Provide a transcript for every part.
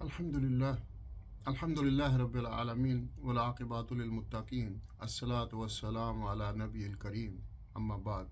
الحمد للہ رب العالمین والعاقبۃ للمتقین الصلاۃ والسلام علی نبی الکریم اما بعد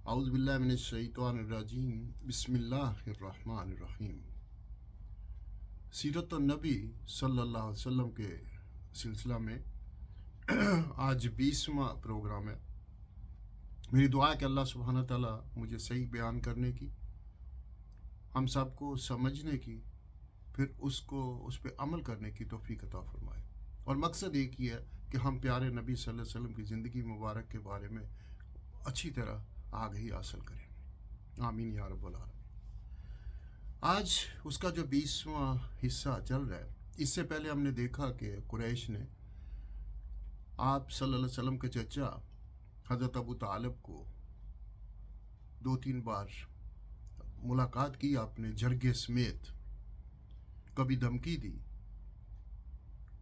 اعوذ باللہ من الشیطان الرجیم بسم اللہ الرحمن الرحیم۔ سیرت النبی صلی اللہ علیہ وسلم کے سلسلہ میں آج 20واں پروگرام ہے۔ میری دعا ہے کہ اللہ سبحانہ تعالیٰ مجھے صحیح بیان کرنے کی، ہم سب کو سمجھنے کی، پھر اس پہ عمل کرنے کی توفیق عطا فرمائے۔ اور مقصد ایک ہی ہے کہ ہم پیارے نبی صلی اللہ علیہ وسلم کی زندگی مبارک کے بارے میں اچھی طرح آگہی حاصل کریں، آمین یا رب العالمین۔ آج اس کا جو 20واں حصہ چل رہا ہے، اس سے پہلے ہم نے دیکھا کہ قریش نے آپ صلی اللہ علیہ وسلم کے چچا حضرت ابو طالب کو 2-3 بار ملاقات کی اپنے جرگے سمیت، کبھی دھمکی دی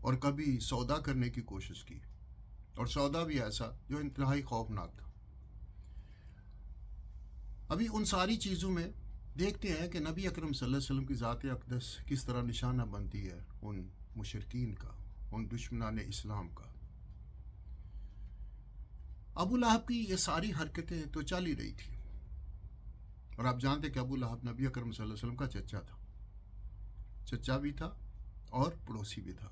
اور کبھی سودا کرنے کی کوشش کی، اور سودا بھی ایسا جو انتہائی خوفناک تھا۔ ابھی ان ساری چیزوں میں دیکھتے ہیں کہ نبی اکرم صلی اللہ علیہ وسلم کی ذات اقدس کس طرح نشانہ بنتی ہے ان مشرکین کا، ان دشمنان اسلام کا۔ ابو لہب کی یہ ساری حرکتیں تو چل ہی رہی تھی، اور آپ جانتے کہ ابو لہب نبی اکرم صلی اللہ علیہ وسلم کا چچا تھا، چچا بھی تھا اور پڑوسی بھی تھا۔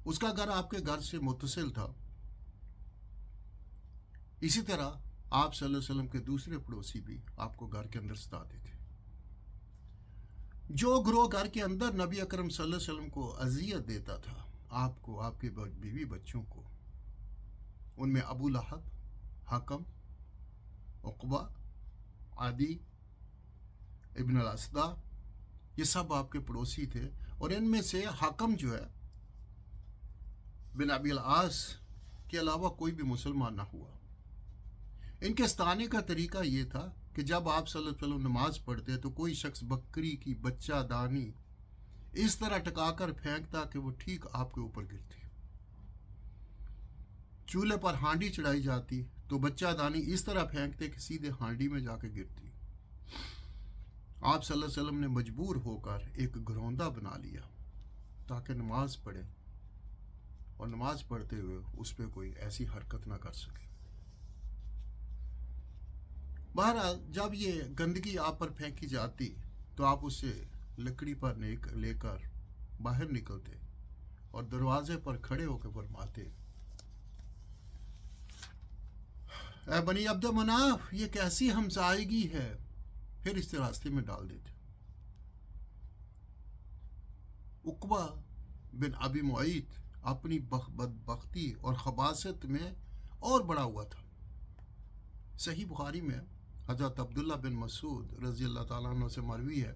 اس کا گھر آپ کے گھر سے متصل تھا۔ اسی طرح آپ صلی اللہ علیہ وسلم کے دوسرے پڑوسی بھی آپ کو گھر کے اندر ستاتے تھے۔ جو گروہ گھر کے اندر نبی اکرم صلی اللہ علیہ وسلم کو اذیت دیتا تھا، آپ کو، آپ کے بیوی بچوں کو، ان میں ابو لہب، حکم، عقبہ، عدی ابن الاسدہ، یہ سب آپ کے پڑوسی تھے۔ اور ان میں سے حکم جو ہے بن ابی العاص کے علاوہ کوئی بھی مسلمان نہ ہوا۔ ان کے ستانے کا طریقہ یہ تھا کہ جب آپ صلی اللہ علیہ وسلم نماز پڑھتے تو کوئی شخص بکری کی بچہ دانی اس طرح ٹکا کر پھینکتا کہ وہ ٹھیک آپ کے اوپر گرتی۔ چولہے پر ہانڈی چڑھائی جاتی تو بچہ دانی اس طرح پھینکتے کہ سیدھے ہانڈی میں جا کے گرتی۔ آپ صلی اللہ علیہ وسلم نے مجبور ہو کر ایک گروندہ بنا لیا تاکہ نماز پڑھے، اور نماز پڑھتے ہوئے اس پہ کوئی ایسی حرکت نہ کر سکے۔ بہرحال جب یہ گندگی آپ پر پھینکی جاتی تو آپ اسے لکڑی پر لے کر باہر نکلتے اور دروازے پر کھڑے ہو کے فرماتے، اے بنی عبد مناف، یہ کیسی ہمسائیگی ہے، پھر اس راستے میں ڈال دیتے۔ عقبہ بن ابی معیط اپنی بدبختی اور خباثت میں اور بڑا ہوا تھا۔ صحیح بخاری میں حضرت عبداللہ بن مسعود رضی اللہ تعالیٰ عنہ سے مروی ہے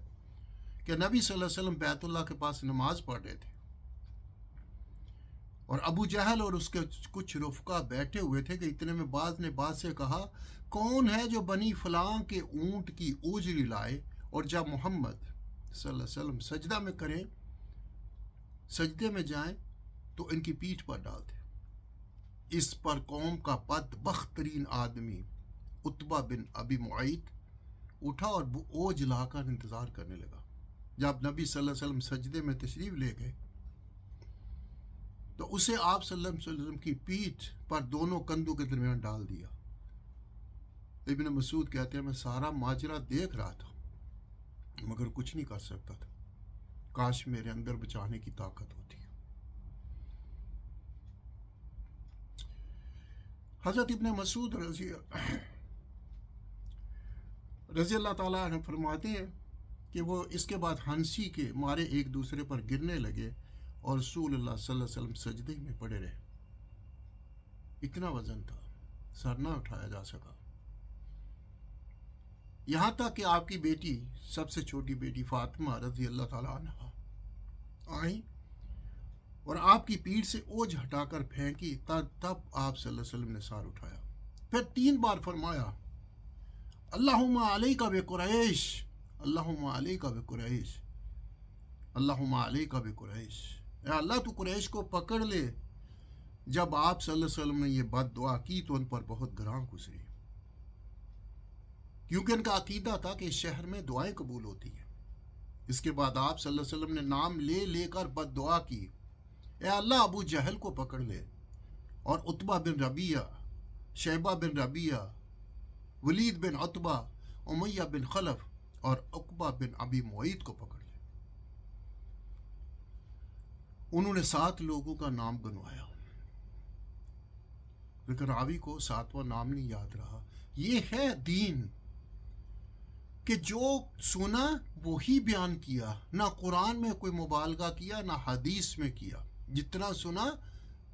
کہ نبی صلی اللہ علیہ وسلم بیت اللہ کے پاس نماز پڑھ رہے تھے، اور ابو جہل اور اس کے کچھ رفقا بیٹھے ہوئے تھے کہ اتنے میں بعض نے بعض سے کہا، کون ہے جو بنی فلاں کے اونٹ کی اوجری لائے اور جب محمد صلی اللہ علیہ وسلم سجدہ میں کریں، سجدے میں جائیں تو ان کی پیٹھ پر ڈال دے۔ اس پر قوم کا بدبخت ترین آدمی عتبہ بن ابی معیط اٹھا اور اوج لا کر انتظار کرنے لگا۔ جب نبی صلی اللہ علیہ وسلم سجدے میں تشریف لے گئے تو اسے آپ صلی اللہ علیہ وسلم کی پیٹھ پر دونوں کندھوں کے درمیان ڈال دیا۔ ابن مسعود کہتے ہیں، میں سارا ماجرا دیکھ رہا تھا مگر کچھ نہیں کر سکتا تھا، کاش میرے اندر بچانے کی طاقت ہوتی۔ حضرت ابن مسعود رضی اللہ تعالیٰ عنہ فرماتے ہیں کہ وہ اس کے بعد ہنسی کے مارے ایک دوسرے پر گرنے لگے اور رسول اللہ صلی اللہ علیہ وسلم سجدے میں پڑے رہے۔ اتنا وزن تھا، سر نہ اٹھایا جا سکا، یہاں تک کہ آپ کی بیٹی، سب سے چھوٹی بیٹی فاطمہ رضی اللہ تعالیٰ عنہ آئیں اور آپ کی پیٹھ سے اوجھ ہٹا کر پھینکی، تب آپ صلی اللہ علیہ وسلم نے سر اٹھایا، پھر 3 بار فرمایا، اللہم علیک بقریش، اللہم علیک بقریش، اللہم علیک بقریش، اے اللہ تو قریش کو پکڑ لے۔ جب آپ صلی اللہ علیہ وسلم نے یہ بد دعا کی تو ان پر بہت گراں گزری، کیونکہ ان کا عقیدہ تھا کہ اس شہر میں دعائیں قبول ہوتی ہیں، اس کے بعد آپ صلی اللہ علیہ وسلم نے نام لے لے کر بد دعا کی، اے اللہ ابو جہل کو پکڑ لے، اور عتبہ بن ربیعہ، شیبہ بن ربیعہ، ولید بن عتبہ، امیہ بن خلف اور عقبہ بن ابی معیط کو پکڑ لے۔ انہوں نے 7 لوگوں کا نام گنوایا، لیکن راوی کو 7واں نام نہیں یاد رہا۔ یہ ہے دین کہ جو سنا وہی بیان کیا، نہ قرآن میں کوئی مبالغہ کیا نہ حدیث میں کیا، جتنا سنا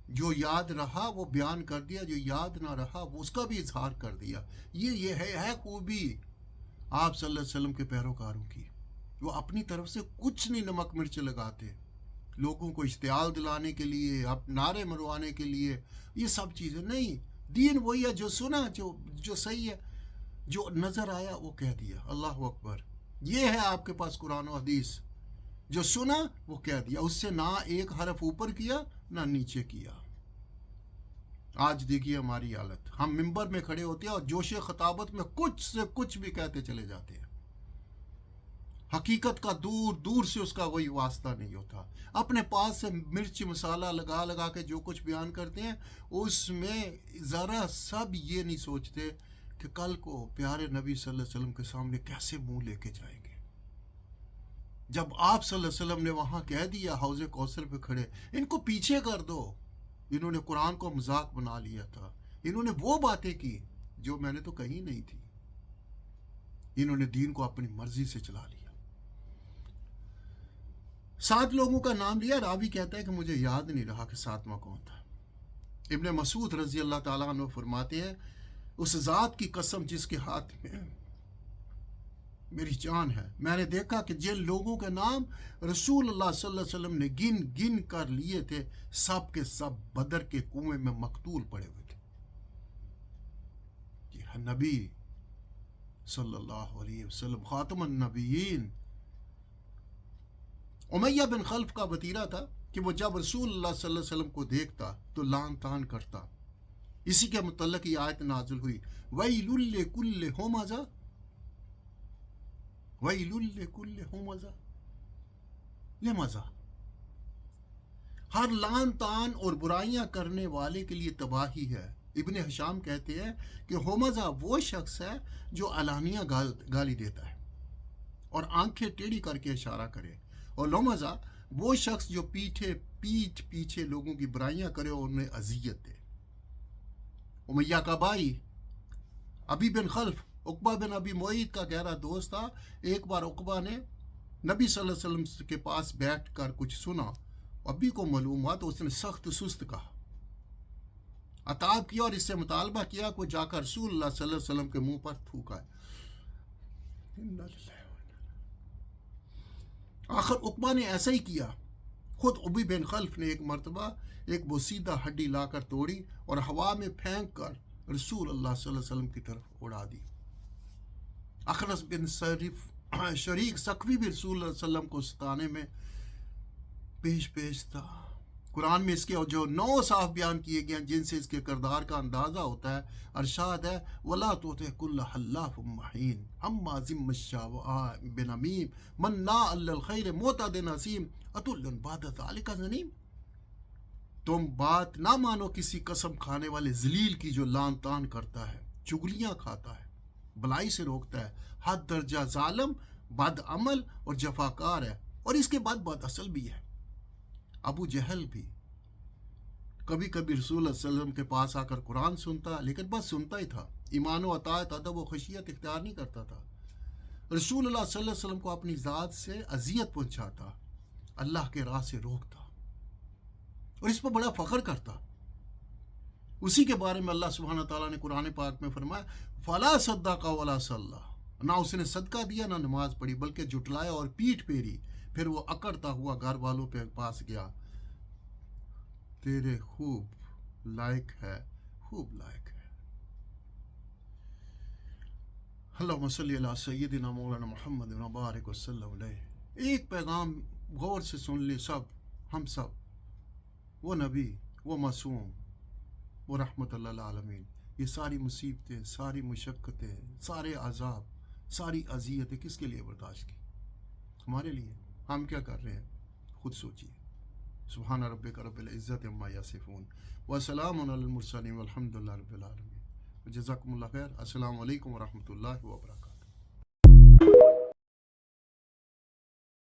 جو یاد رہا وہ بیان کر دیا، جو یاد نہ رہا وہ اس کا بھی اظہار کر دیا۔ یہ ہے خوبی آپ صلی اللہ علیہ وسلم کے پیروکاروں کی۔ وہ اپنی طرف سے کچھ نہیں نمک مرچ لگاتے، لوگوں کو اشتعال دلانے کے لیے، نعرے مروانے کے لیے، یہ سب چیزیں نہیں۔ دین وہی ہے جو سنا، جو صحیح ہے، جو نظر آیا وہ کہہ دیا۔ اللہ اکبر۔ یہ ہے آپ کے پاس قرآن و حدیث، جو سنا وہ کہہ دیا، اس سے نہ ایک حرف اوپر کیا نہ نیچے کیا۔ آج دیکھیے ہماری حالت، ہم ممبر میں کھڑے ہوتے ہیں اور جوش خطابت میں کچھ سے کچھ بھی کہتے چلے جاتے ہیں، حقیقت کا دور دور سے اس کا کوئی واسطہ نہیں ہوتا۔ اپنے پاس سے مرچ مسالہ لگا لگا کے جو کچھ بیان کرتے ہیں، اس میں ذرا سب یہ نہیں سوچتے کہ کل کو پیارے نبی صلی اللہ علیہ وسلم کے سامنے کیسے منہ لے کے جائیں گے۔ جب آپ صلی اللہ علیہ وسلم نے وہاں کہہ دیا حوض کوثر پہ کھڑے، ان کو پیچھے کر دو، انہوں نے قرآن کو مذاق بنا لیا تھا، انہوں نے وہ باتیں کی جو میں نے تو کہی نہیں تھی، انہوں نے دین کو اپنی مرضی سے چلا لیا۔ 7 لوگوں کا نام لیا، راوی کہتا ہے کہ مجھے یاد نہیں رہا کہ 7واں کون تھا۔ ابن مسعود رضی اللہ تعالیٰ عنہ فرماتے ہیں، اس ذات کی قسم جس کے ہاتھ میں میری جان ہے، میں نے دیکھا کہ جن لوگوں کے نام رسول اللہ صلی اللہ علیہ وسلم نے گن گن کر لیے تھے، سب کے سب بدر کے کنویں میں مقتول پڑے ہوئے تھے۔ یہ نبی صلی اللہ علیہ وسلم خاتم النبیین۔ امیہ بن خلف کا وتیرہ تھا کہ وہ جب رسول اللہ صلی اللہ علیہ وسلم کو دیکھتا تو لان تان کرتا۔ اسی کے متعلق یہ آیت نازل ہوئی، وَيْلٌ لِّكُلِّ ہُمَزَةٍ وَيْلٌ لِّكُلِّ ہُمَزَةٍ لِمَزَةٍ۔ ہر لان تان اور برائیاں کرنے والے کے لیے تباہی ہے۔ ابن ہشام کہتے ہیں کہ ہومزہ وہ شخص ہے جو علانیہ گالی دیتا ہے اور آنکھیں ٹیڑھی کر کے اشارہ کرے، اور لومزہ وہ شخص جو پیٹھ پیچھے لوگوں کی برائیاں کرے اور انہیں اذیت دے۔ امیہ کا بھائی ابی بن خلف عقبہ بن ابی معیط کا گہرا دوست تھا۔ ایک بار عقبہ نے نبی صلی اللہ علیہ وسلم کے پاس بیٹھ کر کچھ سنا، ابی کو معلوم ہوا تو اس نے سخت سست کہا، عتاب کیا اور اس سے مطالبہ کیا کہ جا کر رسول اللہ صلی اللہ علیہ وسلم کے منہ پر تھوکا ہے۔ آخر عقبہ نے ایسا ہی کیا۔ خود ابی بن خلف نے ایک مرتبہ ایک بوسیدہ ہڈی لا کر توڑی اور ہوا میں پھینک کر رسول اللہ صلی اللہ علیہ وسلم کی طرف اڑا دی۔ اخنس بن شریک سقفی بھی رسول اللہ صلی اللہ علیہ وسلم کو ستانے میں پیش تھا۔ قرآن میں اس کے جو 9 صاف بیان کیے گئے ہیں جن سے اس کے کردار کا اندازہ ہوتا ہے، ارشاد ہے وَلَا تُطِعْ كُلَّ حَلَّافٍ مَّهِينٍ هَمَّازٍ مَّشَّاءٍ بِنَمِيمٍ مَّنَّاعٍ لِّلْخَيْرِ مُعْتَدٍ أَثِيمٍ عُتُلٍّ بَعْدَ ذَلِكَ زَنِيمٍ۔ تم بات نہ مانو کسی قسم کھانے والے ذلیل کی جو لان تان کرتا ہے، چگلیاں کھاتا ہے، بلائی سے روکتا ہے، حد درجہ ظالم، بد عمل اور جفاکار ہے، اور اس کے بعد بد اصل بھی ہے۔ ابو جہل بھی کبھی کبھی رسول اللہ صلی اللہ علیہ وسلم کے پاس آ کر قرآن سنتا، لیکن بس سنتا ہی تھا، ایمان و اطاعت، ادب و خشیت اختیار نہیں کرتا تھا۔ رسول اللہ صلی اللہ علیہ وسلم کو اپنی ذات سے اذیت پہنچاتا، اللہ کے راہ سے روکتا اور اس پر بڑا فخر کرتا۔ اسی کے بارے میں اللہ سبحانہ تعالیٰ نے قرآن پاک میں فرمایا فَلَا صَدَّقَ وَلَا صَلَّى، نہ اس نے صدقہ دیا نہ نماز پڑھی، بلکہ جھٹلایا اور پیٹھ پھیری۔ پھر وہ اکڑتا ہوا گھر والوں کے پاس گیا، تیرے خوب لائق ہے، خوب لائق ہے۔ اللہم صلی علی سیدنا مولانا محمد و بارک وسلم علیہ۔ ایک پیغام غور سے سن لے ہم سب، وہ نبی، وہ معصوم، وہ رحمت اللہ العالمین، یہ ساری مصیبتیں، ساری مشقتیں، سارے عذاب، ساری اذیتیں کس کے لیے برداشت کی؟ ہمارے لیے ہم کیا کر رہے ہیں خود سوچیے. سبحان ربک رب العزت عما یصفون وسلام علی المرسلین والحمد للہ رب العالمین. جزاکم اللہ خیر. السلام علیکم ورحمۃ اللہ وبرکاتہ.